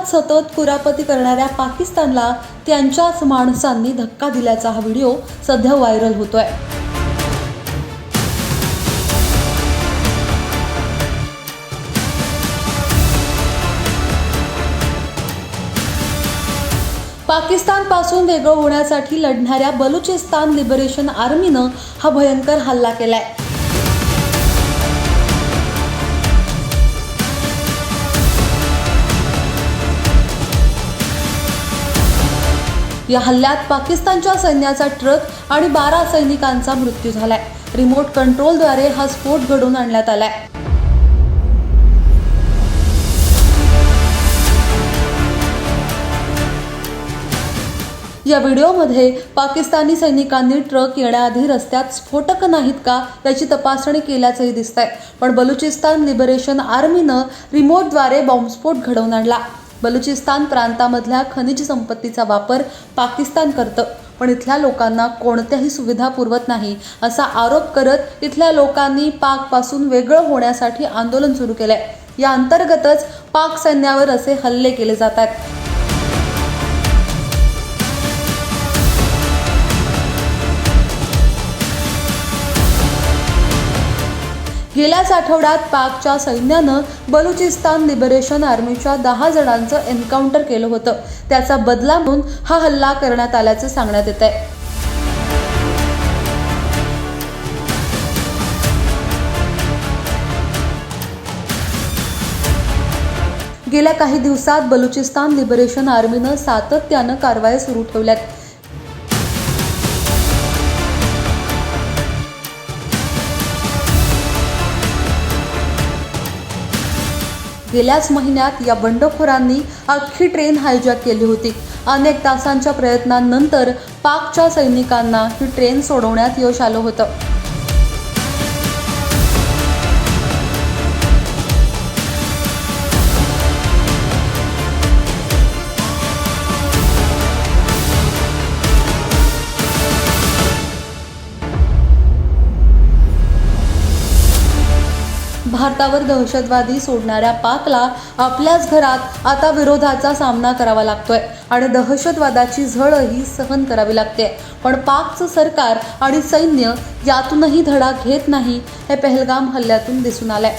भारतात सतत कुरापती करणाऱ्या पाकिस्तानला त्यांच्याच माणसांनी धक्का दिल्याचा हा व्हिडिओ सध्या व्हायरल होतोय। पाकिस्तानपासून वेगळं होण्यासाठी लढणाऱ्या बलुचिस्तान लिबरेशन आर्मीनं हा भयंकर हल्ला केलाय। या हल्ल्यात पाकिस्तानच्या सैन्याचा ट्रक आणि 12 सैनिकांचा मृत्यू झालाय। रिमोट कंट्रोलद्वारे हा स्फोट घडवून आणण्यात आलाय। या व्हिडिओमध्ये पाकिस्तानी सैनिकांनी ट्रक येण्याआधी रस्त्यात स्फोटक नाहीत का याची तपासणी केल्याचंही दिसतंय, पण बलुचिस्तान लिबरेशन आर्मीनं रिमोटद्वारे बॉम्बस्फोट घडवून आणला। बलुचिस्तान प्रांतामधल्या खनिज संपत्तीचा वापर पाकिस्तान करतं, पण इथल्या लोकांना कोणत्याही सुविधा पुरवत नाही असा आरोप करत इथल्या लोकांनी पाकपासून वेगळं होण्यासाठी आंदोलन सुरू केलंय। या अंतर्गतच पाक सैन्यावर असे हल्ले केले जात आहेत। गेल्याच आठवड्यात पाकच्या सैन्यानं बलुचिस्तान लिबरेशन आर्मीच्या 10 जणांचं एन्काउंटर केलं होतं। त्याचा बदला म्हणून हा हल्ला करण्यात आल्याचं सांगण्यात येतंय। गेल्या काही दिवसात बलुचिस्तान लिबरेशन आर्मीनं सातत्यानं कारवाई सुरू ठेवल्यात। गेल्याच महिन्यात या बंडखोरांनी अख्खी ट्रेन हायजॅक केली होती। अनेक तासांच्या प्रयत्नांनंतर पाकच्या सैनिकांना ही ट्रेन सोडवण्यात यश आलं होतं। भारतावर दहशतवादी सोडणाऱ्या पाकला आपल्याच घरात आता विरोधाचा सामना करावा लागतोय आणि दहशतवादाची झळही सहन करावी लागते। पण पाकचं सरकार आणि सैन्य यातूनही धडा घेत नाही हे पहलगाम हल्ल्यातून दिसून आलंय।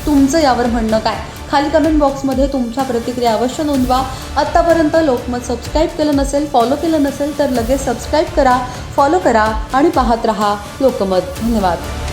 तुमचं यावर म्हणणं काय? खाली कमेंट बॉक्समध्ये तुमच्या प्रतिक्रिया अवश्य नोंदवा। आत्तापर्यंत लोकमत सबस्क्राईब केलं नसेल, फॉलो केलं नसेल तर लगेच सबस्क्राईब करा, फॉलो करा आणि पाहत रहा लोकमत। धन्यवाद।